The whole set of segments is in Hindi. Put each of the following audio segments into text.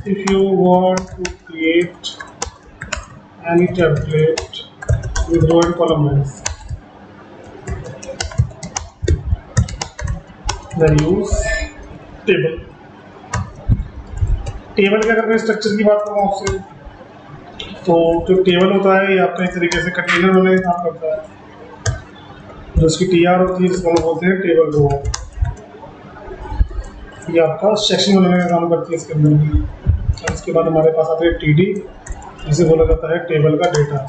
if you want to create any template with row and column lines, then use table. Table के अगर मैं स्ट्रक्चर की बात करूँ आपसे, तो जो टेबल होता है ये आपका एक तरीके से कंटेनर बनाने का काम करता है। जो उसकी टीआर होती है जिसको हम बोलते हैं टेबल रो, ये आपका सेक्शन बनाने का काम करती है इसके अंदर भी। और इसके बाद हमारे पास आता है टीडी, जिसे बोला जाता है टेबल का डेटा,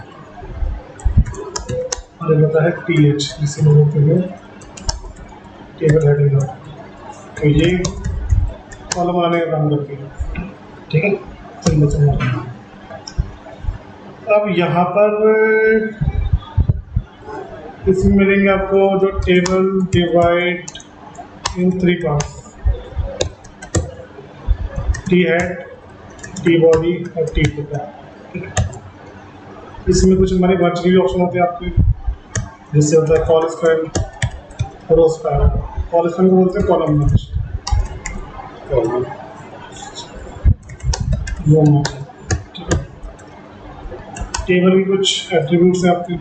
और ये होता है टीएच, जिसे हम बोलते हैं टेबल हेडिंग। तो ये कॉलम बनाने का काम करती है। ठीक है, चलिए समझते हैं। अब यहाँ पर इसमें मिलेंगे आपको जो table divide in 3 parts, T head, T body और टी फुटर। इसमें कुछ हमारे वर्चुअली भी ऑप्शन होते हैं आपके, जिससे होता है कॉल स्क्वायर, रो स्क्वायर। कॉल स्क्वायर को बोलते हैं कॉलम मैच, टेबल की कुछ एट्रीब्यूट्स हैं आपके।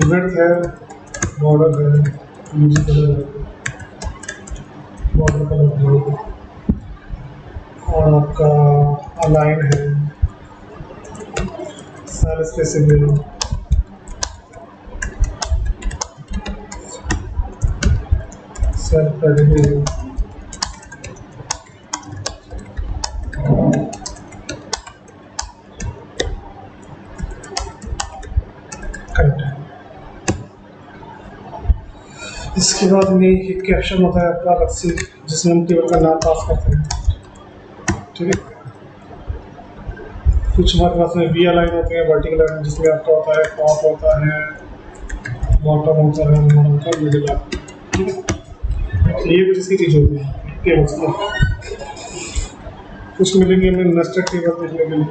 विड्थ है, बॉर्डर है, यूजी कलर है, बॉर्डर कलर है, और आपका अलाइन है, सेल स्पेसिंग है, सेल पैडिंग है, कंटेंट। इसके बाद में एक कैप्शन होता है आपका अलग से, जिसमें हम टेबल का नाम पास करते हैं। ठीक है, कुछ हमारे पास में वी अलाइन होते हैं, वर्टिकल लाइन, जिसमें आपका होता है टॉप होता है, बॉटम होता है, मिडल होता है, मिडिल लाइन। ठीक है, तो ये कुछ इसकी चीज़ होती है टेबल्स में। कुछ मिलेंगे हमें नेस्टेड टेबल देखने के लिए,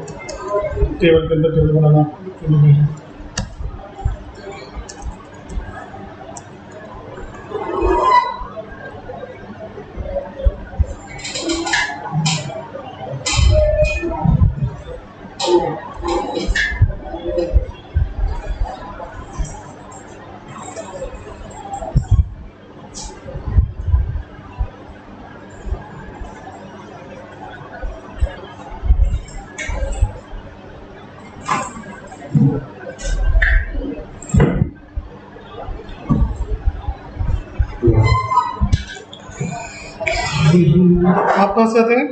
टेबल के अंदर टेबल बनाना के लिए। आप कहाँ से आते हैं?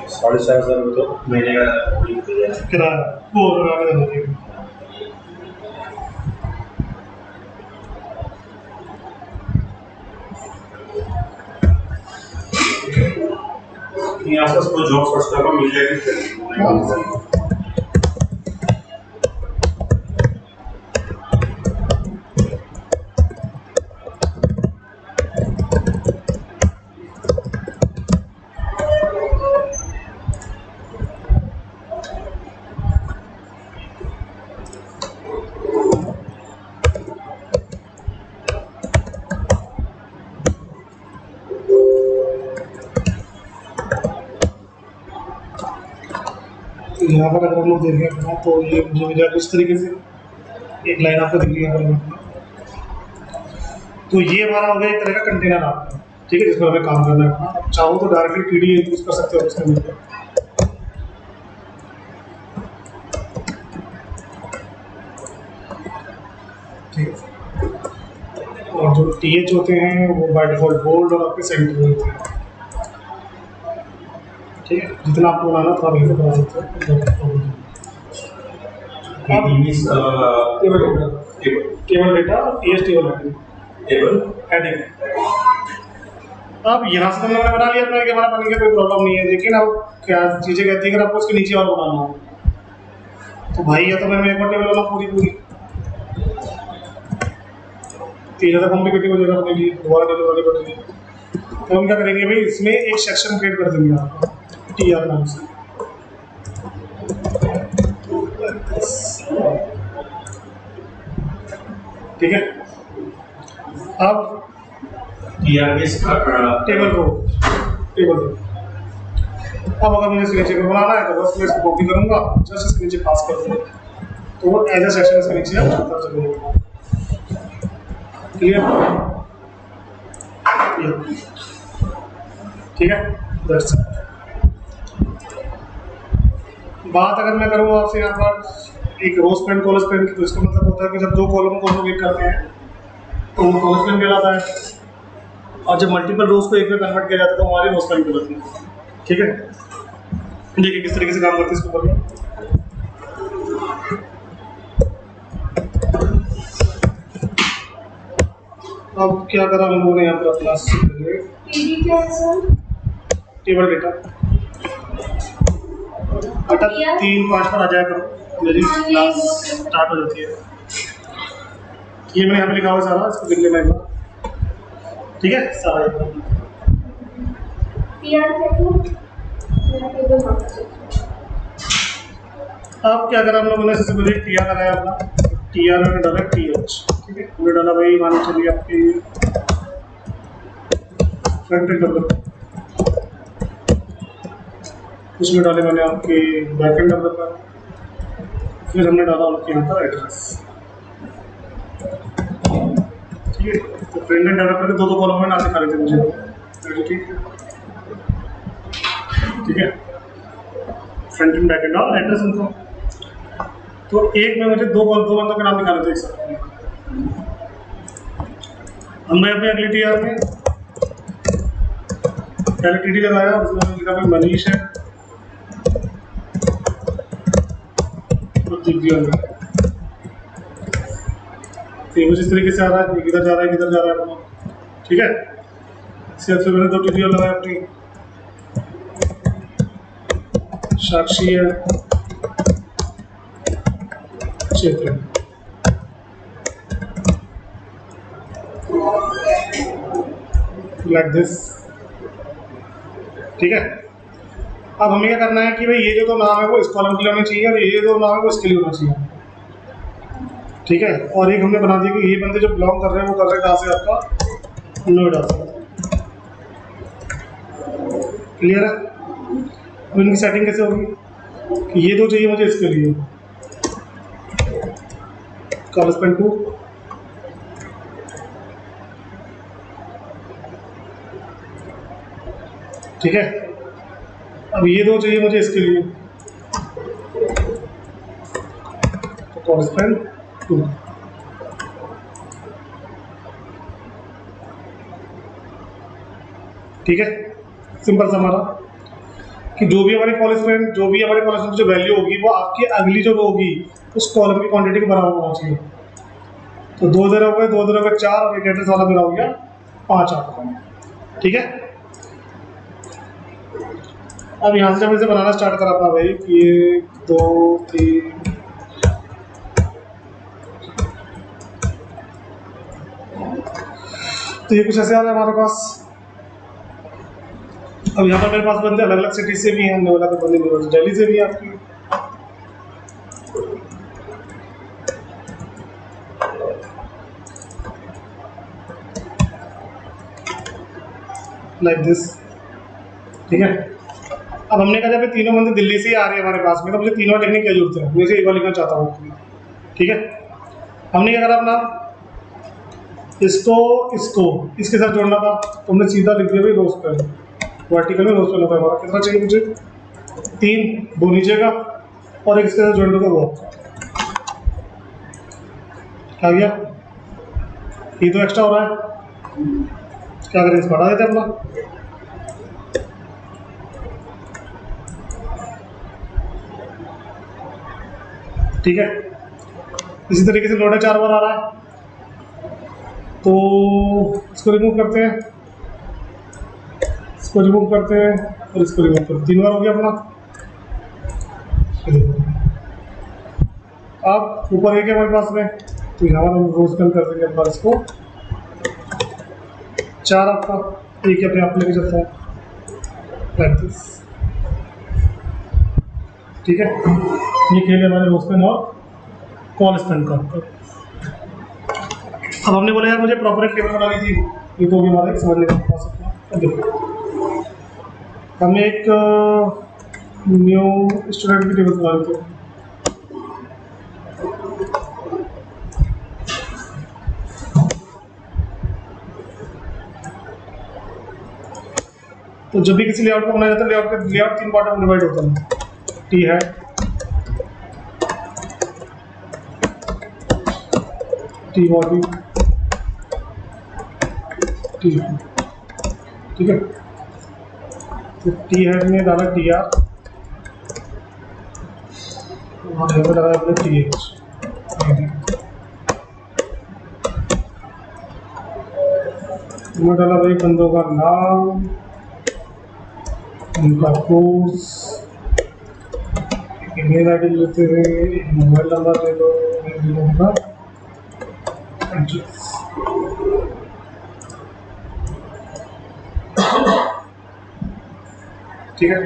4,500 रुपये तो महीने का किराया वो लगाने देना चाहिए। यहाँ से कोई जॉब सर्च करना मिल जाएगी। यहाँ पर अगर हम लोग देखें अपना, तो ये मुझे मिला कुछ तरीके से एक लाइन आपको दिख रही है। तो ये हमारा हो गया एक तरह का कंटेनर आपका। ठीक है, जिस पर हमें काम करना है अपना। आप चाहो तो डायरेक्टली पीडी यूज कर सकते हो उसके अंदर। ठीक है, और जो टीएच होते हैं वो बाय डिफॉल्ट बोल्ड और आपके सेंटर में होते हैं। ठीक है, जितना आपको बनाना थोड़ा यहीं से बना सकते हो। टेबल डेटा और टीएच टेबल हेडिंग। अब यहाँ से तो मैंने बना लिया अपना कि हमारा बनने की कोई प्रॉब्लम नहीं है, लेकिन अब क्या चीज़ें कहती है अगर आपको उसके नीचे और बनाना हो तो भाई या तो मैंने एक और टेबल बना पूरी तो ज़्यादा कॉम्प्लिकेटेड हो जाएगा अपने लिए, दोबारा टेबल बनानी पड़ेगी। तो हम क्या करेंगे भाई, इसमें एक सेक्शन क्रिएट कर देंगे आपको TR नाम से। ठीक है, अब टीआर के इसका टेबल रो, अब अगर मुझे इस नीचे को बनाना है तो बस मैं इसको कॉपी करूंगा, जस्ट इसके नीचे पास कर दूंगा, तो वो एज अ सेक्शन इसके नीचे आता चलेगा। क्लियर? ठीक है, दैट्स इट। बात अगर मैं करूँ आपसे यहाँ पर एक रोज पेन कॉलम पेन की, तो इसका मतलब होता है कि जब दो कॉलम को हम लोग एक करते हैं तो वो कॉलम पेन कहलाता है, और जब मल्टीपल रोज को एक में कन्वर्ट किया जाता है तो हमारी रोज पेन कहलाती है। ठीक है, देखिए किस तरीके से काम करते हैं इसको ऊपर में। अब क्या करा हम लोगों ने यहाँ पर अपना टेबल डेटा बेटा 3-5 पर आ जाया करो, मेरी क्लास स्टार्ट हो जाती है। ये मैंने यहाँ पे लिखा हुआ सारा, इसको लिख लेना एक बार। ठीक है, सारा अब क्या करा हम लोगों ने, सबसे पहले TR लगाया अपना, TR में डाला TH। ठीक है, हमने डाला भाई, मान चलिए आपकी फ्रंट एंड डेवलपर, उसमें डाले मैंने आपके बैक एंड डेवलपर, फिर हमने डाला आपके यहाँ पर एड्रेस। ठीक है, तो फ्रंट एंड डेवलपर के दो कॉलम में ना दिखा रहे थे मुझे। ठीक है, फ्रंट एंड बैक एंड और एड्रेस उनको, तो एक में मुझे दो बंदों के नाम दिखा रहे थे एक साथ। हमने अपने अगली TR में पहले TD लगाया, उसमें हमने लिखा भाई मनीष है और दिव्या है। तो मुझे इस तरीके से आ रहा है, किधर जा रहा है किधर जा रहा है अपना। ठीक है, इससे फिर मैंने 2 TD लगाया अपनी, साक्षी है, क्षेत्र लाइक दिस। ठीक है, अब हमें क्या करना है कि भाई ये जो तो नाम है वो इस कॉलम के लिए होना चाहिए और ये जो नाम है वो इसके लिए होना चाहिए। ठीक है, और एक हमने बना दिया कि ये बंदे जो बिलोंग कर रहे हैं वो कर रहे हैं कहाँ से, आपका नोएडा से। क्लियर है? अब इनकी सेटिंग कैसे होगी कि ये दो चाहिए मुझे इसके लिए, कॉरेस्पेंड टू ठीक है, अब ये दो चाहिए मुझे इसके लिए, तो कॉरेस्पेंड टू। ठीक है, सिंपल सा हमारा कि जो भी हमारी कॉरेस्पेंड जो वैल्यू होगी वो आपकी अगली जो रो होगी उस कॉलम की क्वांटिटी के बराबर होना चाहिए। तो 2 0 हो गए, 2 0 हो गए 4, और एक एड्रेस वाला मेरा हो गया 5 आपका। ठीक है, अब यहाँ से जब इसे बनाना स्टार्ट करा अपना भाई, ये 2 3 तो ये कुछ ऐसे आ रहा है हमारे पास। अब यहाँ पर मेरे पास बंदे अलग अलग सिटी से भी हैं, नोएडा के बंदे मेरे पास दिल्ली से भी हैं आपकी। Like this. ठीक है, अब हमने कहा जब तीनों बंदे दिल्ली से ही आ रहे हैं हमारे पास में, तो मुझे तीनों लिखने की क्या जरूरत है, मुझे एक बार लिखना चाहता हूँ। ठीक है, हमने क्या करा अपना, इसको इसके साथ जोड़ना था, तो हमने सीधा लिख दिया भाई रोज पेन, वर्टिकल में रोज पेन होता है हमारा। कितना चाहिए मुझे, 3, 2 नीचे का और एक इसके साथ जोड़ने का वो आ गया। ये तो एक्स्ट्रा हो रहा है, क्या करें, इसको हटा देते अपना। ठीक है, इसी तरीके से लोडे 4 बार आ रहा है, तो इसको रिमूव करते हैं, इसको रिमूव करते हैं और इसको रिमूव करते हैं। 3 बार हो गया अपना। अब ऊपर एक है हमारे पास में, तो यहाँ हम रोज पेन कर देंगे अपना इसको 4 आपका। एक ही अपने आप लेके चलता है लाइक दिस। ठीक है, ये खेल है हमारे रोस्टन और कॉल स्पेंड का। अब हमने बोला यार मुझे प्रॉपर एक टेबल बनानी थी, ये तो भी हमारा एक समझने का सकता है। अब देखो हमें एक न्यू स्टूडेंट की टेबल बनानी थी। तो जब भी किसी लेआउट को बनाया जाता है, लेआउट 3 पार्ट में डिवाइड होता है। टी है, टी बॉडी, टी, ठीक है। तो टी हेड में डाला टी आर और यहाँ पे डाला अपने टी एच। मैं डाला भाई बंदों का नाम, उनका कोर्स, ईमेल आई डी लेते हुए मोबाइल नंबर दे दो, उनका एड्रेस। ठीक है,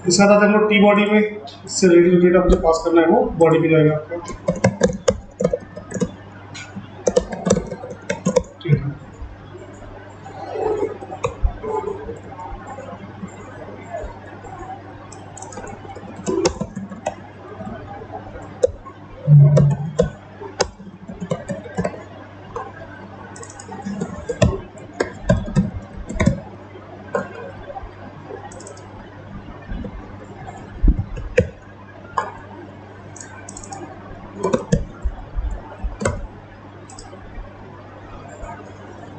इसका था हम लोग टी बॉडी में इससे रिलेटेड डेटा मुझे पास करना है, वो बॉडी में जाएगा आपका। ठीक है,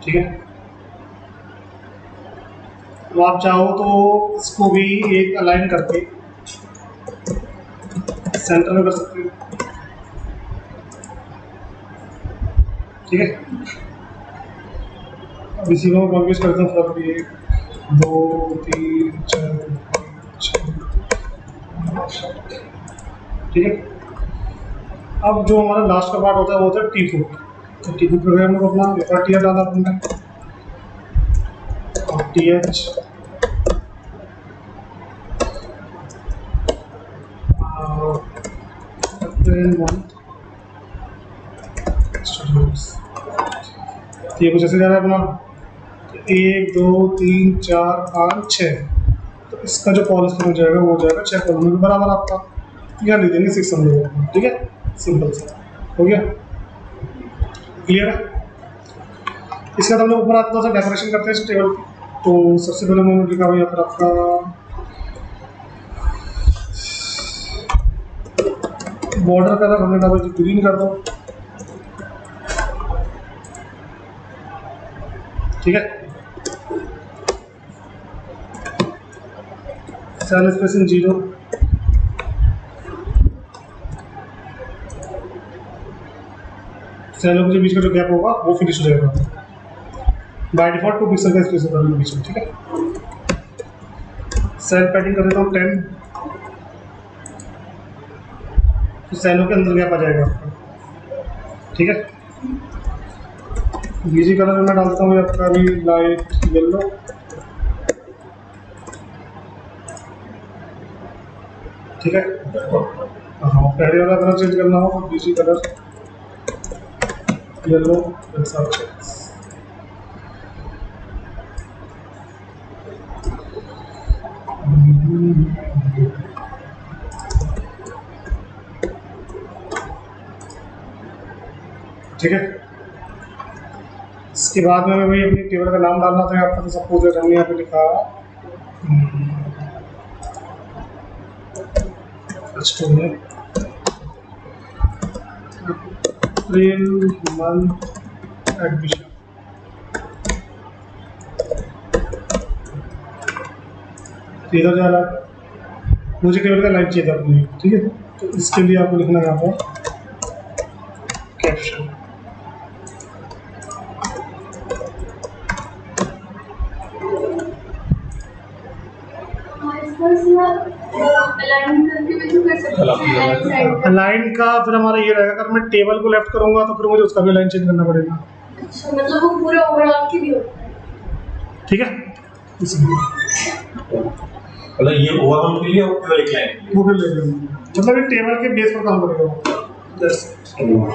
ठीक है। तो आप चाहो तो इसको भी एक अलाइन करके सेंटर में कर सकते हो। ठीक है, अब इसी को कॉन्फ्यूज करते हैं फर्क भी 1 2 3 4 5 6। ठीक है, अब जो हमारा लास्ट का पार्ट होता है वो होता है टी फुट। तो टी फुट प्रोग्राम में अपना टी आर डाला अपने और टी एच ये कुछ ऐसे जा रहा है अपना 1 2 3 4 5 6। तो इसका जो कॉल हो जाएगा वो हो जाएगा 6 कॉलम में बराबर आपका यहाँ लिख देंगे 6 हम लोग। ठीक है, सिंपल सा हो गया, क्लियर है। इसके बाद हम लोग ऊपर आता है डेकोरेशन करते हैं इस टेबल की। तो सबसे पहले मैंने लिखा हुआ यहाँ पर आपका बॉर्डर कलर हमने डाला ग्रीन कर दो। ठीक है, सेल स्पेसिंग 0, सेलों के बीच का जो गैप होगा वो फिनिश हो जाएगा बाय डिफॉल्ट 2 पिक्सल का स्पेस होता है बीच में। ठीक है, सेल पैडिंग कर देता हूँ 10, तो सेलों के अंदर गैप आ जाएगा आपका। ठीक है, बीजी कलर में डालता हूँ आपका भी लाइट येलो। ठीक है, हाँ पहले वाला कलर चेंज करना हो तो बीजी कलर येलो ऐसा। ठीक है, इसके बाद में वही अपनी टेबल का नाम डालना था आपको। तो सपोज हमने यहाँ पे लिखा अप्रैल मंथ एडमिशन। इधर जा रहा है, मुझे टेबल का लाइक चाहिए था अपनी। ठीक है, तो इसके लिए आपको लिखना है यहाँ पर कैप्शन। अलाइन करके भी कर सकते हैं राइट साइड का। लाइन का फिर हमारा ये रहेगा, अगर मैं टेबल को लेफ्ट करूंगा तो फिर मुझे उसका भी लाइन चेंज करना पड़ेगा। अच्छा मतलब वो पूरे ओवरऑल की भी होता है। ठीक है, इसलिए मतलब ये ओवरऑल के लिए और केवल एक लाइन के वो फिर ले लेंगे, मतलब ये टेबल के बेस पर काम करेगा वो। That's it. लिए।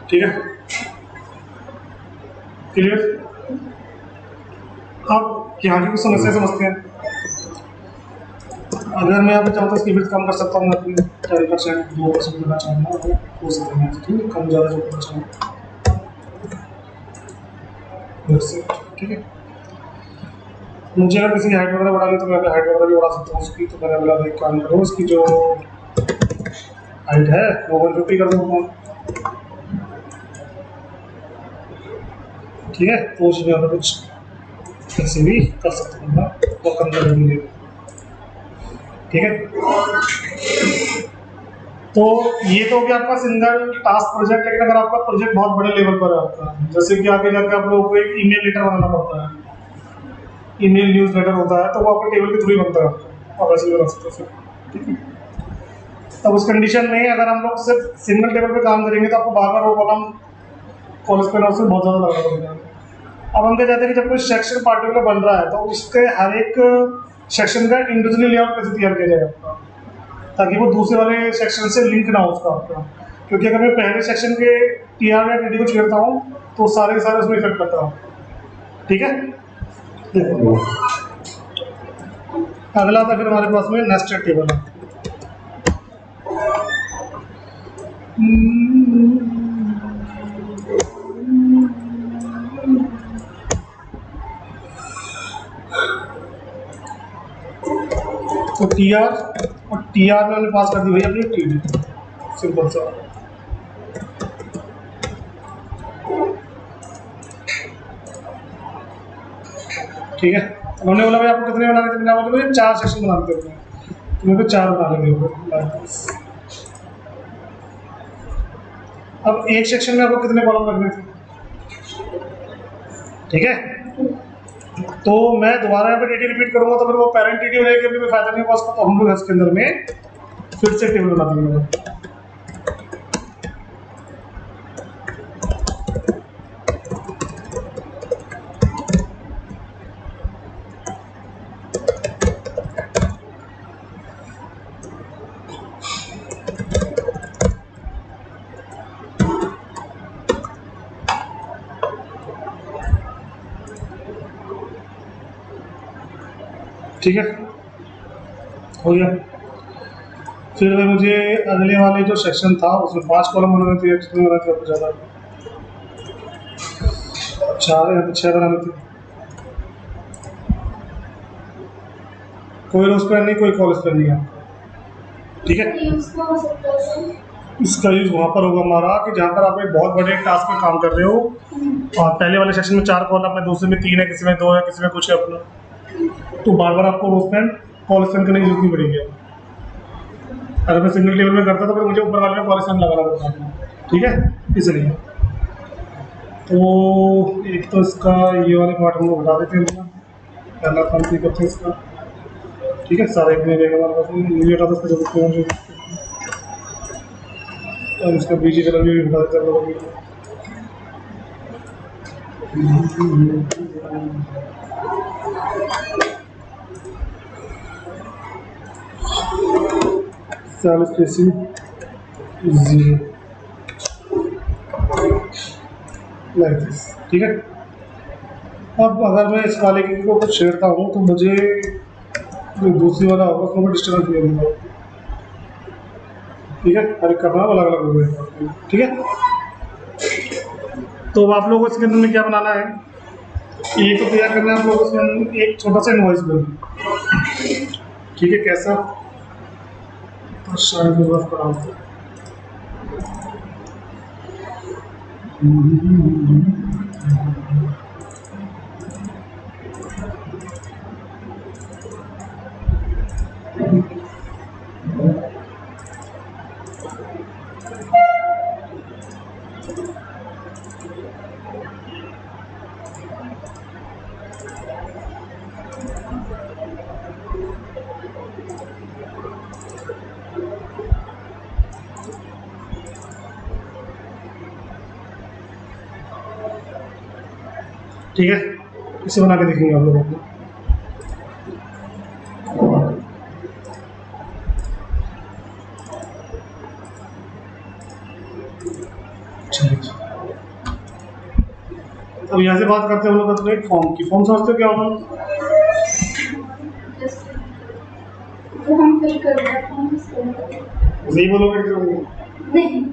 ठीक है, क्लियर। अब यहाँ की कुछ समस्या समझते हैं। अगर मैं यहाँ पे चाहता हूँ इसकी विड्थ कम कर सकता हूँ, मैं अपनी 10% 2% करना चाहूँगा, वो हो सकता है, ठीक है, कम ज़्यादा जो करना चाहूँ। ठीक है, मुझे अगर किसी हाइट वगैरह बढ़ानी तो मैं हाइट वगैरह भी बढ़ा सकता हूँ उसकी। तो मैंने बोला भाई काम करो, उसकी जो हाइट है वो 150 कर दूँगा। ठीक है, तो उसमें अगर कुछ ऐसे भी कर सकता हूँ वो कम कर देंगे। ठीक है, तो ये तो हो गया आपका सिंगल टास्क प्रोजेक्ट। लेकिन अगर आपका प्रोजेक्ट बहुत बड़े लेवल पर है आपका, जैसे कि आगे जाकर आप लोगों को एक ईमेल लेटर बनाना पड़ता है, ईमेल न्यूज़ लेटर होता है, तो वो आपके टेबल के थ्रू ही बनता है आपका, आप ऐसे भी बना सकते हो। ठीक है, तब उस कंडीशन में अगर हम लोग सिर्फ सिंगल टेबल पे काम करेंगे तो आपको बार बार वो कॉलम कॉलेज पे से बहुत ज़्यादा लगाना पड़ेगा। अब हम क्या चाहते हैं कि जब कोई सेक्शन पार्टिकुलर बन रहा है तो उसके हर एक सेक्शन का इंडिविजुअली लेआउट कैसे तैयार किया जाए आपका, ताकि वो दूसरे वाले सेक्शन से लिंक ना हो उसका आपका। क्योंकि अगर मैं पहले सेक्शन के टीआर या टीडी को छेड़ता हूँ तो सारे के सारे उसमें इफेक्ट करता हूँ। ठीक है, देखो अगला था फिर हमारे पास में नेस्टेड टेबल है। तो टीआर और टीआर में हमने पास कर दी भाई अपनी टीडी, सिंपल सा। ठीक है, उन्होंने बोला भाई आपको कितने बनाने थे, मैंने बोला भाई 4 सेक्शन बनाते थे, तो मेरे को 4 बना लेंगे। अब एक सेक्शन में आपको कितने कॉलम रखने थे? ठीक है, तो मैं दोबारा यहाँ पे टीडी रिपीट करूंगा तो फिर वो पेरेंट टीडी हो जाएगी, अभी कोई फायदा नहीं होगा उसका। तो हम लोग इसके अंदर में फिर से टेबल बना देंगे। ठीक है, हो गया। फिर मुझे अगले वाले जो सेक्शन था उसमें 5 कॉलम बनाने थे, कितने बनाने थे? ज़्यादा 4 या 6 बनाने थे। कोई रोज पेन नहीं, कोई कॉलेज पेन नहीं है। ठीक है, इसका यूज वहाँ पर होगा हमारा कि जहाँ पर आप एक बहुत बड़े टास्क में काम कर रहे हो और पहले वाले सेक्शन में 4 कॉलम है, दूसरे में 3 है, किसी में 2 है, किसी में कुछ है अपना, तो बार बार आपको रोज पेन कॉलेज पेन करने की जरूरत नहीं पड़ेगी। अगर मैं सिंगल टेबल में करता तो फिर मुझे ऊपर वाले में कॉलेज पेन लगाना पड़ता है। ठीक है, इसलिए तो एक तो इसका ये वाले पार्ट हम लोग हटा देते हैं, पहला काम ठीक करते हैं इसका। ठीक है, सारे इतने रहेगा हमारे पास, ये हटा दो जरूरत है मुझे, और इसका बीजी कलर भी हटा देते हैं लोग। Cell spacing 0 like this. ठीक है, अब अगर मैं इस वाले की को कुछ छेड़ता हूँ तो मुझे जो दूसरी वाला होगा उसमें डिस्टर्बेंस नहीं होगा। ठीक है, हर एक का नाम अलग अलग हो गया। ठीक है, तो अब आप लोगों को इसके अंदर में क्या बनाना है, ये तो तैयार करना है आप लोगों को एक छोटा सा इनवॉइस बिल। ठीक है, कैसा तो शायद मेरे पास पड़ा होता है। ठीक है, इसे बना के देखेंगे आप लोग अपना। अब यहाँ से बात करते हैं हम लोग अपने फॉर्म की। फॉर्म समझते हो क्या होगा? वो हम फिल कर रहे हैं, हम इसको नहीं बोलोगे तो नहीं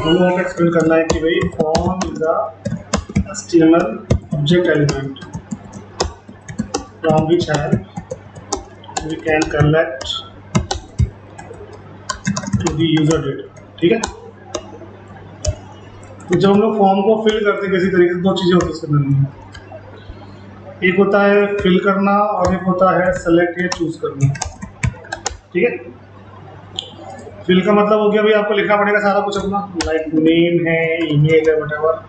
हमें एक्सप्लेन करना है कि भाई form is the HTML object element from which we can collect to the user data. ठीक है, तो जब हम लोग फॉर्म को फिल करते हैं किसी तरीके से, दो चीज़ें होती है इसके अंदर में। एक होता है फिल करना और एक होता है सेलेक्ट या चूज करना। ठीक है, फिल का मतलब हो गया भाई आपको लिखना पड़ेगा सारा कुछ अपना, लाइक नेम है, ईमेल है, व्हाटएवर।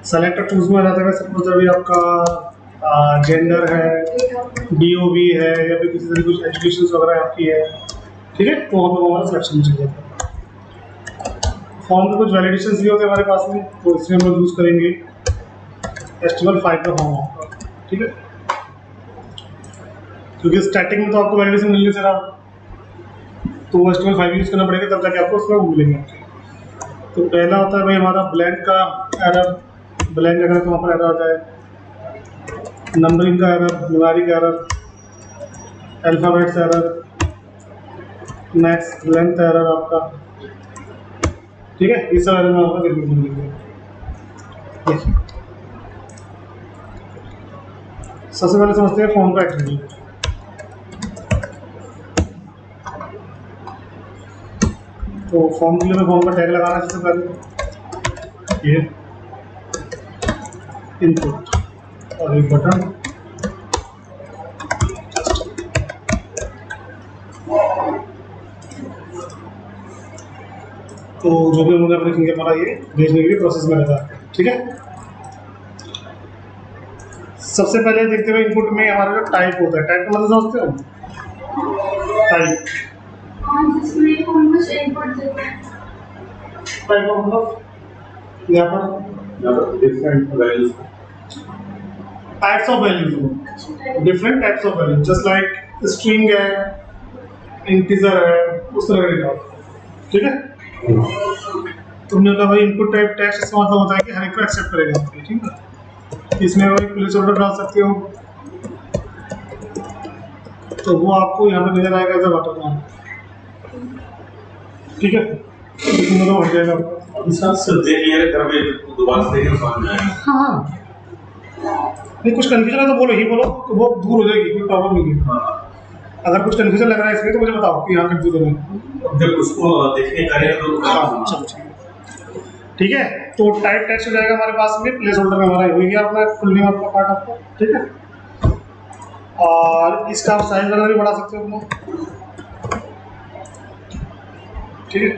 सेलेक्ट और चूज में आ जाता है सपोज अभी आपका जेंडर है, DOB है, या फिर किसी तरह कुछ एजुकेशन वगैरह आपकी है। ठीक है, तो हम लोग हमारा सिलेक्शन चल जाता है। फॉर्म के कुछ वैलिडेशन भी होते हैं हमारे पास में, तो इसमें हम लोग यूज़ करेंगे HTML5 का फॉर्म आपका। ठीक है, क्योंकि स्टार्टिंग में तो आपको वैलिडेशन मिलने से रहा, तो HTML5 यूज़ करना पड़ेगा, तब जाके आपको उसमें मिलेंगे आपके। तो पहला होता है भाई हमारा ब्लैंक का एरर। ब्लैंक अगर तो वहाँ पर एरर आता है, नंबरिंग का error, numeric error, alphabets error, next length error आपका। ठीक है, ये सब एरर में आपका देखने को मिलेंगे। देखिए, सबसे पहले समझते हैं फॉर्म का एट्रीब्यूट। तो फॉर्म के लिए मैं फॉर्म का टैग लगाना है। सबसे पहले ये इनपुट और एक बटन, तो जो भी हम लोग लिखेंगे हमारा ये भेजने के लिए प्रोसेस में रहता है। ठीक है, सबसे पहले देखते हुए इनपुट में हमारा जो टाइप होता है, टाइप का मतलब समझते हो? टाइप जिसमें हम कुछ इनपुट देते हैं। टाइप का मतलब यहाँ पर different values, types of values, different types of values, just like string है, इंटीजर है, उस तरह का डेटा। ठीक है, तुमने कहा भाई इनपुट टाइप टेक्स्ट, इसका मतलब होता है कि हर एक को एक्सेप्ट करेगा। ठीक है, इसमें कोई प्लेस होल्डर डाल सकते हो, तो वो आपको यहाँ पे नजर आएगा एज अ वाटरमार्क। ठीक है, इसमें तो हट जाएगा आपका। अभी सर देख लिया है, कर दोबारा से देखें समझ में आएगा। हाँ, नहीं कुछ कन्फ्यूजन है तो बोलो ही बोलो, तो वो दूर हो जाएगी, कोई प्रॉब्लम नहीं है। अगर कुछ कन्फ्यूजन लग रहा है इसमें तो मुझे बताओ कि यहाँ कन्फ्यूजन है। जब उसको देखने करेगा तो हाँ चलो ठीक है, तो टाइप टेक्स्ट हो जाएगा हमारे पास में, प्लेस होल्डर में हमारा हो गया अपना फुल नेम आपका पार्ट आपका। ठीक है, और इसका आप साइज वगैरह भी बढ़ा सकते हो अपना। ठीक है,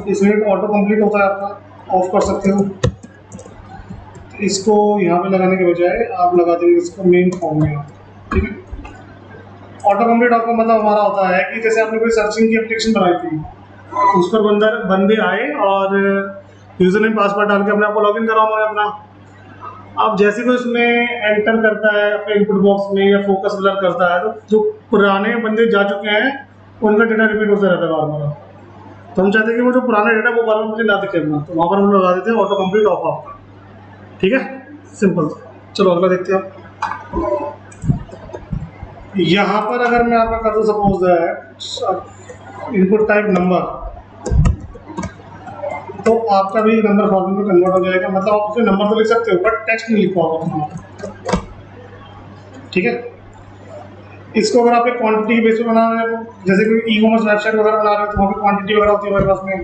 इसमें ऑटो कंप्लीट होता है आपका, ऑफ कर सकते हो। इसको यहाँ पे लगाने के बजाय आप लगा देंगे इसको मेन फॉर्म में। ठीक है, ऑटो कंप्लीट आपका मतलब हमारा होता है कि जैसे आपने कोई सर्चिंग की एप्लीकेशन बनाई थी, उस पर बंदे आए और यूजर नेम पासवर्ड डाल के अपने आपको लॉगिन करा उन्होंने अपना। अब जैसे कोई उसमें एंटर करता है अपने इनपुट बॉक्स में या फोकस ब्लर करता है, तो जो पुराने बंदे जा चुके हैं उनका डेटा रिपीट होता रहता है बार बार। तो हम चाहते हैं कि वो जो पुराना डेटा वो बार बार मुझे ना दिखे अपना, तो वहाँ पर हम लगा देते हैं ऑटो कंप्लीट ऑफ आपका। ठीक है, सिंपल। चलो अगला देखते हैं। यहाँ पर अगर मैं आपका कर दूँ सपोज इनपुट टाइप नंबर, तो आपका भी नंबर फॉर्मेट में कन्वर्ट हो जाएगा। मतलब आप उसमें नंबर तो लिख सकते हो बट टेक्स्ट नहीं लिख पाओगे। ठीक है, इसको अगर आप एक क्वांटिटी बेस पे बना रहे हो, जैसे कि ई कॉमर्स वेबसाइट वगैरह बना रहे हो तो वहाँ पे क्वांटिटी वगैरह होती है हमारे पास में,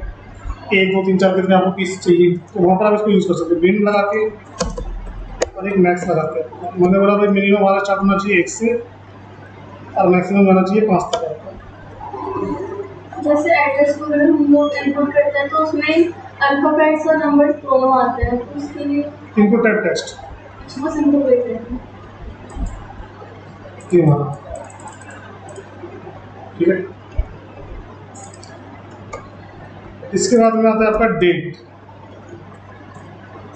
1 2 3 4 कितने आपको पीस चाहिए, तो वहाँ पर आप इसको यूज़ कर सकते हो बिन लगा के और एक मैक्स लगा के। मैंने बोला भाई मिनिमम हमारा स्टार्ट होना चाहिए 1 से और मैक्सिमम होना चाहिए 5 तक आपका। जैसे एड्रेस वगैरह हम लोग इनपुट करते हैं तो उसमें अल्फाबेट्स और नंबर्स दोनों आते हैं, तो उसके लिए इनपुट टाइप टेक्स्ट उसको सिंपल कहते हैं। ये हमारा ठीक है। इसके बाद में आता है आपका डेट।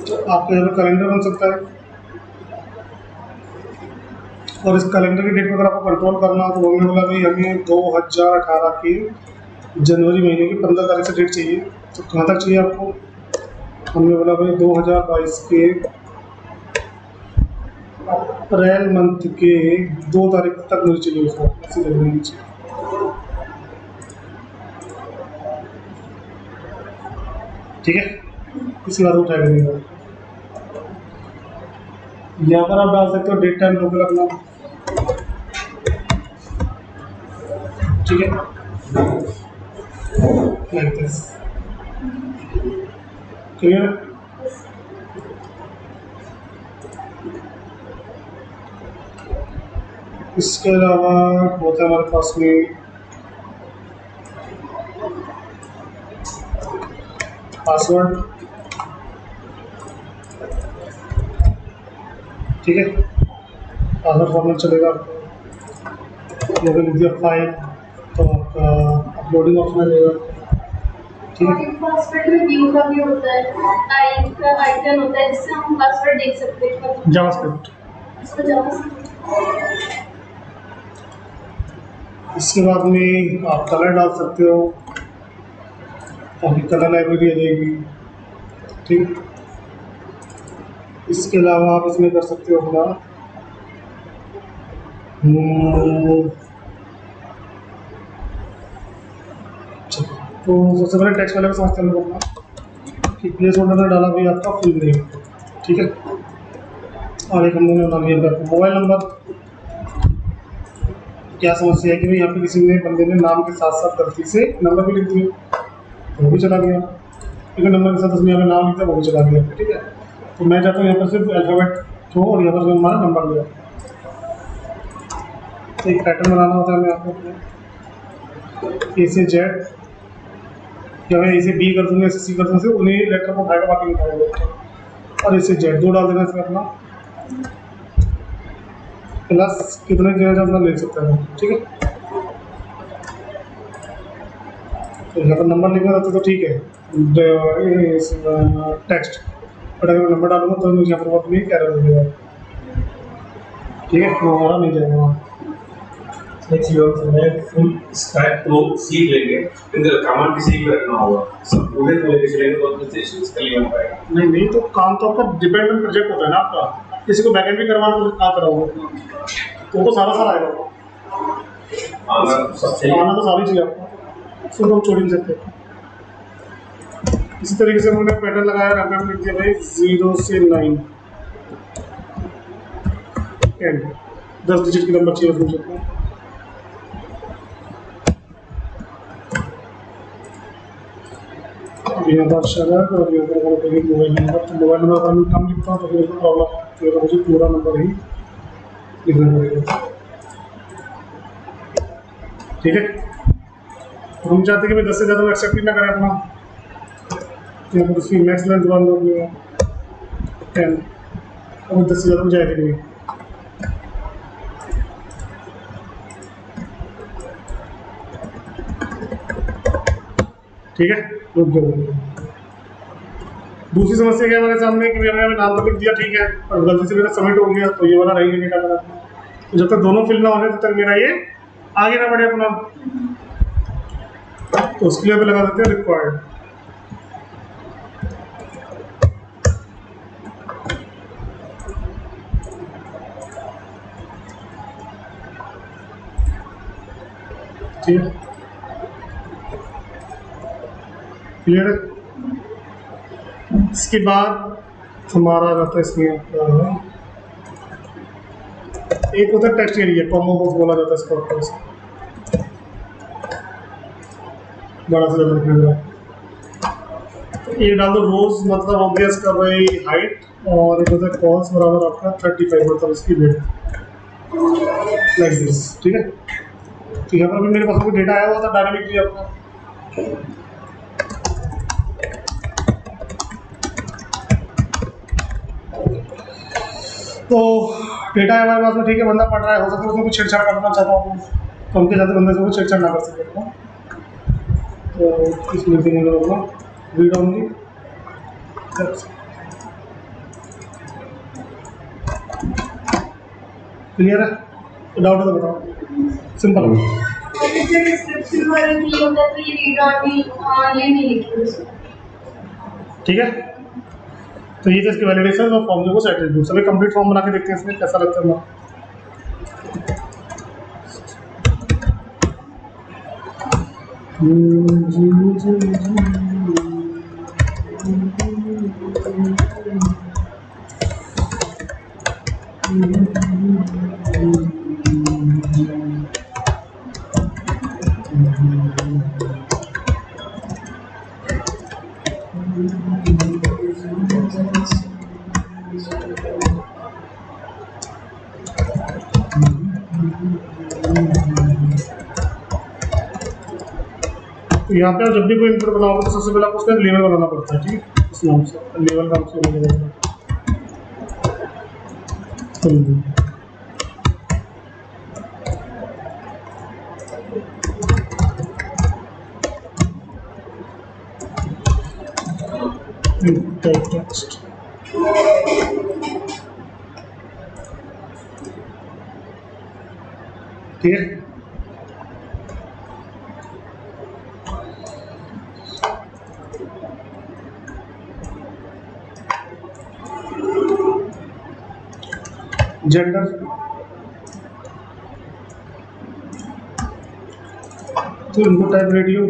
तो आपका यहाँ कैलेंडर बन सकता है और इस कैलेंडर की डेट को अगर आपको कंट्रोल करना हो तो हमने बोला भाई हमें 2018 के जनवरी महीने की 15 तारीख से डेट चाहिए। तो कहाँ तक चाहिए आपको? हमने बोला भाई 2022 के अप्रैल मंथ के 2 तारीख तक मुझे चाहिए उसको, ऐसे जनवरी चाहिए। ठीक है, इसके बाद उठाएगा नहीं। यहाँ पर आप डाल सकते हो डेट टाइम लोकल अपना, ठीक है, लाइक दिस। क्लियर? इसके अलावा होता है हमारे पास में पासवर्ड, ठीक है, पासवर्ड फॉर्मेट चलेगा। अगर लिख दिया फाइल तो आपका अपलोडिंग ऑप्शन आ जाएगा, ठीक है। पासवर्ड में व्यू का भी होता है, टाइप का आइकन होता है जिससे हम पासवर्ड देख सकते हैं। जावास्क्रिप्ट। इसको जावास्क्रिप्ट। इसके बाद में आप कलर डाल सकते हो, आपकी कलर लाइब्रेरी आ जाएगी, ठीक। इसके अलावा आप इसमें कर सकते हो अपना तो सबसे पहले टेक्स्ट वाले को समझते हैं अपना कि प्लेस होल्डर में डाला भी आपका फुल नेम, ठीक है, और एक हम लोगों ने डाल दिया आपका मोबाइल नंबर। क्या समस्या है कि भाई यहाँ पे किसी ने बंदे ने नाम के साथ साथ गलती से नंबर भी लिख दिया तो वो भी चला गया, ठीक है, नंबर के साथ उसने यहाँ पे नाम लिखा वो भी चला गया, ठीक है। तो मैं चाहता हूँ यहाँ पर सिर्फ अल्फ़ाबेट हो और यहाँ पर जो हमारा नंबर लिया, तो एक पैटर्न बनाना होता है हमें आपको ए से जेड, या मैं ए से बी कर दूँगा, ए से सी कर दूँगा, उन्हीं लेटर को उठाएगा बाकी नहीं उठाएगा, और ए से जेड 2 डाल देना इसमें अपना, प्लस कितने देना चाहता उतना ले सकता है, ठीक है। तो यहाँ पर नंबर लिखना रहता तो ठीक है, टेक्स्ट, बट अगर नंबर डालूंगा तो मुझे यहाँ पर वक्त नहीं कैरर हो जाएगा, ठीक है, तो हमारा नहीं जाएगा वहाँ। नेक्स्ट वीडियो में फुल स्टैक प्रो सीख लेंगे, इनका कमांड भी सीख रखना होगा, सब पूरे को लेके चलेंगे तो ऑर्गेनाइजेशन इसके लिए हो पाएगा। नहीं तो काम तो आपका डिपेंड ऑन प्रोजेक्ट होता है ना आपका, किसी को बैकएंड भी करवाना तो क्या कराओगे, तो सारा आएगा, अगर सब सही आना तो सारी चीज़ आपको, उसको तो हम छोड़ नहीं सकते। इसी तरीके से हमने पैटर्न लगाया, रैंडम लिख दिया भाई 0 से 9 एंड 10 डिजिट की नंबर चाहिए उसमें सकते हैं। यहाँ पर शरद और यहाँ पर हमारा मोबाइल नंबर, तो मोबाइल नंबर अगर मैं कम लिखता हूँ तो फिर प्रॉब्लम, फिर मुझे पूरा नंबर ही लिखना पड़ेगा, ठीक है। तो हम चाहते हैं कि मैं 10 से ज़्यादा एक्सेप्ट ही ना करें अपना, यहाँ पर उसकी मैक्स लेंथ मान लो 10, और 10 से ज़्यादा जाएगा नहीं, ठीक है। रुक जाओ, दूसरी समस्या क्या है हमारे सामने कि मैंने नाम तो लिख दिया, ठीक है, और गलती से मेरा सबमिट हो गया तो ये वाला रही नहीं डाला, तो जब तक दोनों फिल ना होने तब तक मेरा ये आगे ना बढ़े अपना, तो उसके लिए भी लगा देते हैं रिक्वायर्ड, ठीक है, क्लियर है। इसके बाद हमारा रहता है इसमें एक होता है टेक्स्ट एरिया, कॉमो बॉक्स बोला जाता है इसको, बड़ा सा लेवल पे ये डाल दो रोज, मतलब ऑब्वियस का भाई हाइट, और एक होता है कॉस्ट बराबर आपका 35, मतलब इसकी वेट, लाइक दिस, ठीक है। तो यहाँ पर अभी मेरे पास कोई डेटा आया हुआ था डायनामिकली आपका, तो डेटा है हमारे पास में, ठीक है, बंदा पढ़ रहा है, हो सकता है उसमें कुछ छेड़छाड़ करना चाहता हूँ तो उनके साथ बंदे से कुछ छेड़छाड़ ना कर सके, तो इस मीटिंग में अपना रीड ऑनली, क्लियर है? डाउट है तो बताओ, सिंपल है। और जैसे डिस्क्रिप्शन वगैरह की होता है तो ये रीड ऑनली नहीं लिखी उसमें। ठीक है, तो ये इसकी वैलिडेशन और फॉर्म को एट्रीब्यूट्स, अभी कंप्लीट फॉर्म बना के देखते हैं इसमें कैसा लगता है हमारा। तो यहाँ पे आप जब भी कोई इनपुट बनाओगे तो सबसे पहले आपको उसका लेवल बनाना पड़ता है, ठीक है, इस नाम से लेवल नाम से बनाना। टेक्स्ट ठीक है, जेंडर, तो इनपुट टाइप रेडियो,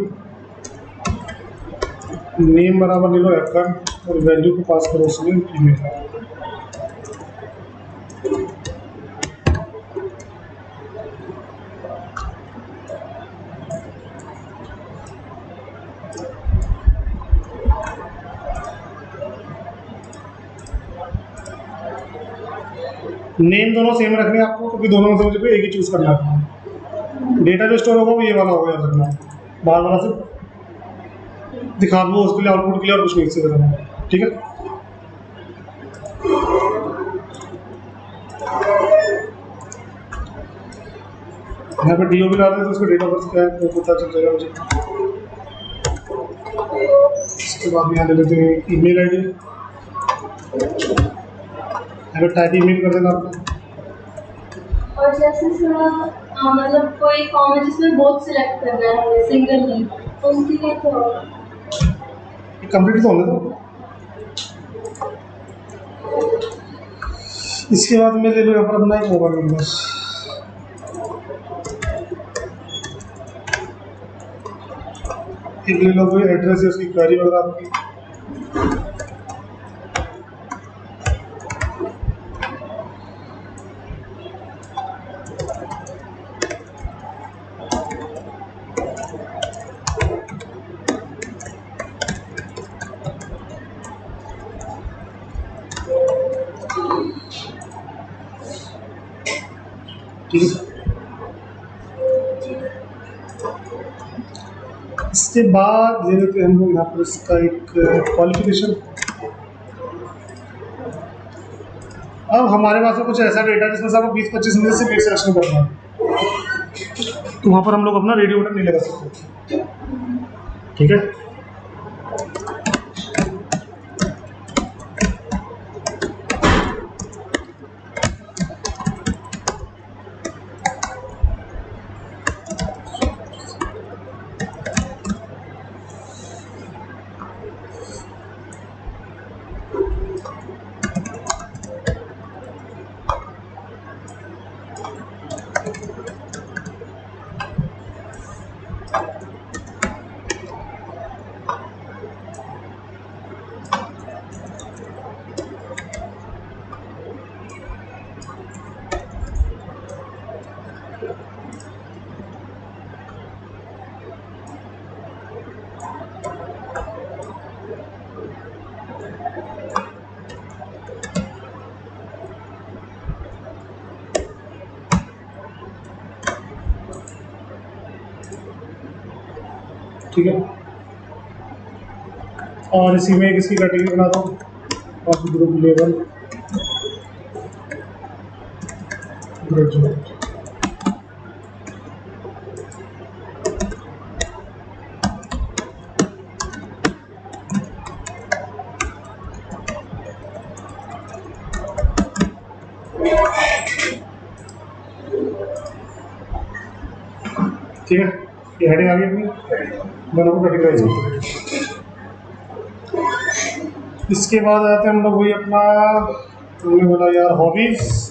नेम बराबर ले लो एफन, और वैल्यू को पास करो उसमें ईमेल। नेम दोनों सेम रखने हैं आपको, क्योंकि दोनों में से मुझे कोई एक ही चूज करना है। डेटा जो स्टोर होगा वो ये वाला होगा, याद रखना, बाहर वाला से दिखा दो उसके लिए, आउटपुट के लिए, और कुछ नहीं इससे करना, ठीक है। यहाँ पे डीओ भी ला दें तो उसका डेट ऑफ बर्थ क्या है तो पता चल जाएगा मुझे। इसके बाद यहाँ ले लेते हैं ईमेल आईडी, अगर टाइप ईमेल कर देना आपको। और जैसे मतलब कोई फॉर्म है जिसमें बोथ सिलेक्ट करना है सिंगल नहीं, तो उसके लिए क्या होगा? कंप्लीट तो होने दो, इसके बाद मैं ले लो यहाँ पर अपना एक मोबाइल नंबर, एक ले लो कोई एड्रेस है उसकी क्वेरी वगैरह आपकी, ठीक है। इसके बाद ले लेते हैं हम लोग यहाँ पर इसका एक क्वालिफिकेशन। अब हमारे पास में कुछ ऐसा डेटा जिसमें से आपको 20-25 मिनट से एक सिलेक्शन करना है, तो वहाँ पर हम लोग अपना रेडियो बटन नहीं लगा सकते, ठीक है। ठीक है। और इसी में किसी कैटेगरी बना दो और ग्रुप लेवल ग्रेजुएट। ठीक है, ये हेडिंग आ गई अपनी, दोनों को कैटेगराइज होते हैं। इसके बाद आते हैं हम लोग वही अपना, तुमने बोला यार हॉबीज।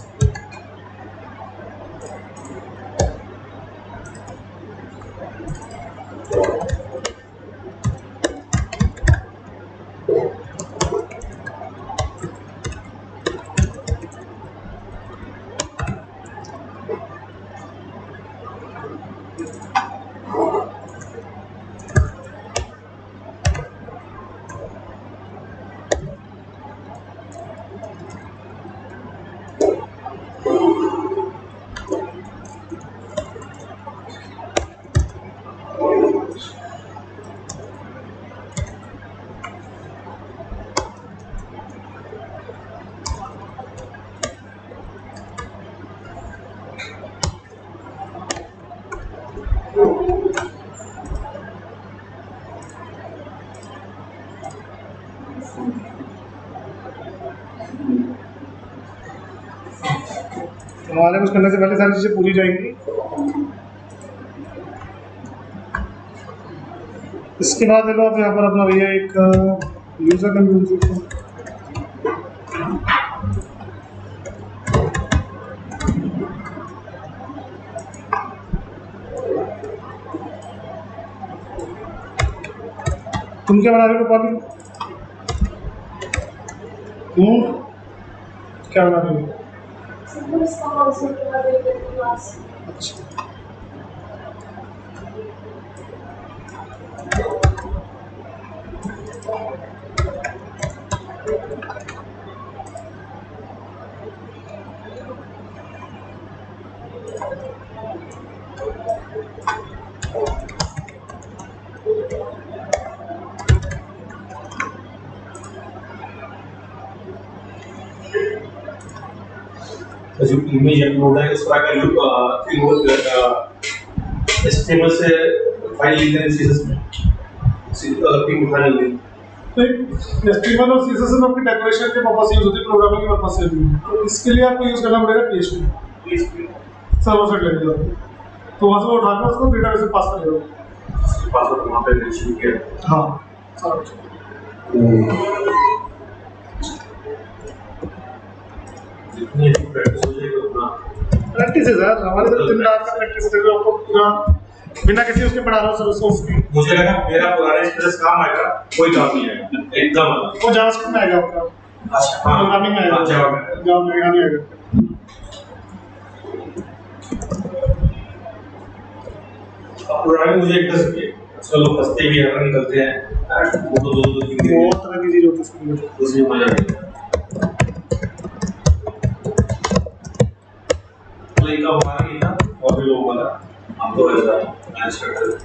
हमारे कुछ करने से पहले सारी चीज़ें पूरी जाएंगी। इसके बाद लो आप यहाँ पर अपना भैया एक यूजर कंट्रोल। तुम क्या बना रहे हो पाली? क्या बना रहे हो? अच्छा, जो इमेज अपलोड है इसका का लुक HTML से फाइल लिख दें CSS में पिंग उठाने के लिए। HTML और CSS में अपनी डेकोरेशन के पर्पस से यूज होती है, प्रोग्रामिंग के पर्पस से नहीं। तो इसके लिए आपको यूज करना पड़ेगा PHP सर्वर साइड लगेगा, तो वहाँ से वो उठाकर उसको डेटाबेस में पास करेगा। पासवर्ड वहाँ पे रिसीव किया। हाँ, जितनी प्रैक्टिस हो जाएगी उतना प्रैक्टिस है सर, हमारे तो 3 रात का प्रैक्टिस है, आपको पूरा बिना किसी उसके पढ़ा रहा हूँ सर उसको उसकी। मुझे लगा मेरा पुराना एक्सपीरियंस काम आएगा, कोई काम नहीं आएगा एकदम। वो जावास्क्रिप्ट में आएगा आपका, अच्छा हाँ, प्रोग्रामिंग में आएगा, जावा में नहीं आएगा। पुराने मुझे एक दस के चलो हंसते भी हर निकलते हैं, वो तो दो तीन दिन बहुत तरह की चीज होती है उसमें, उसमें मजा नहीं आता। का हमारा नहीं था और भी लोगों का था, हम तो ऐसा मैनेज करते थे।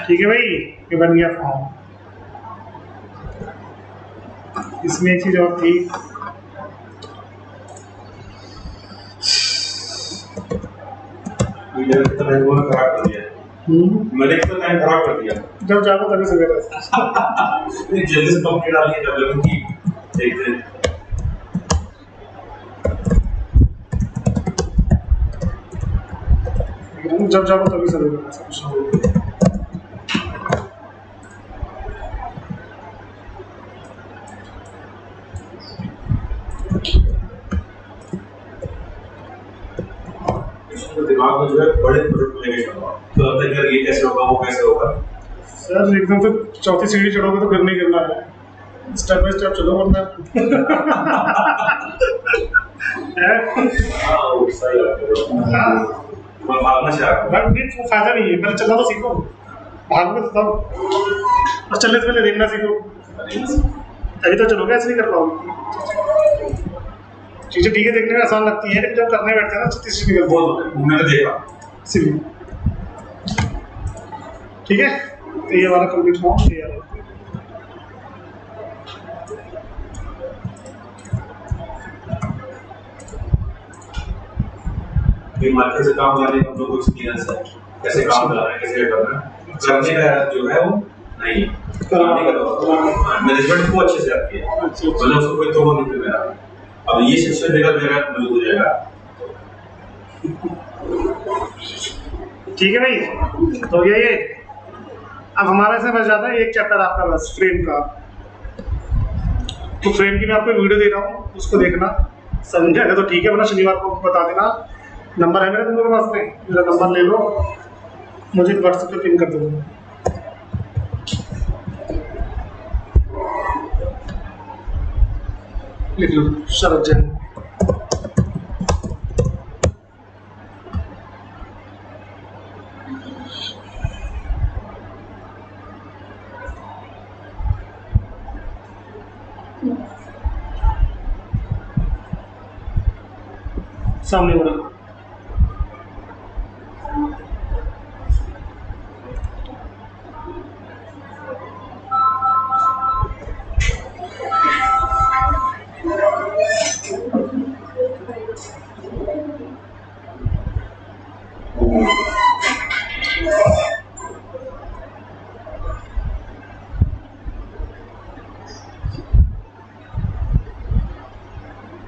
ठीक है भाई, ये बन गया फॉर्म। इसमें एक चीज और थी, मैंने तो टाइम खराब कर दिया, मैंने तो टाइम खराब कर दिया। जब जाओ तभी से करो, जल्दी से कंप्लीट आ गई डेवलपमेंट की देखते हैं। जब जाओ तभी से करो, ऐसा कुछ नहीं। तो दिमाग में जो है बड़े प्रोजेक्ट लेके चलो, तो अब तक यार ये कैसे होगा वो कैसे होगा। सर एकदम तो चौथी सीढ़ी चढ़ोगे तो करना ही करना है, स्टेप बाय स्टेप चलो वरना हाँ वो सही बात है। मैं भागना चाह रहा हूँ, बट वो फायदा नहीं है, पहले चलना तो सीखो, भागोगे तो तब, और चलने से पहले देखना सीखो, तभी तो चलोगे, ऐसे नहीं कर पाओगे। चीजें ठीक है देखने में आसान लगती है, लेकिन जब करने बैठते हैं ना छत्तीस निकलती है। बहुत मैंने देखा सिविल। ठीक है, तो ये हमारा कंप्लीट फॉर्म क्लियर है। ये मार्केट से काम करने का हम लोग को एक्सपीरियंस है, कैसे काम करना है, कैसे करना है, करने का जो है वो नहीं है, करने का तो मैनेजमेंट को अच्छे से आती है, मतलब उसको कोई तोड़ नहीं कर रहा। अब ये शिक्षण देगा मेरा मजबूत हो जाएगा। ठीक है भाई, तो ये अब हमारा से बच जाता है एक चैप्टर आपका बस फ्रेम का। तो फ्रेम की मैं आपको वीडियो दे रहा हूँ, उसको देखना, समझ आएगा तो ठीक है, वरना शनिवार को बता देना। नंबर है मेरा तुम लोगों के पास में, मेरा नंबर ले लो, मुझे व्हाट्सएप पे पिन कर दो। लिख लो शरद जैन। सामने वाला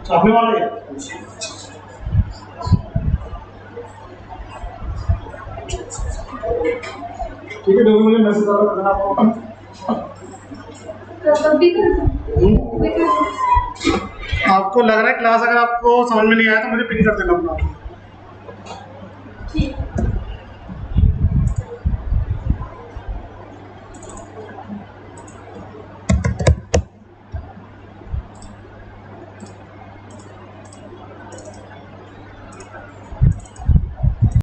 सामने वाला है। ठीक है, मुझे मैसेज आ रहा है आपको। आपको लग रहा है क्लास अगर आपको समझ में नहीं आया तो मुझे पिन कर देना अपना। ठीक।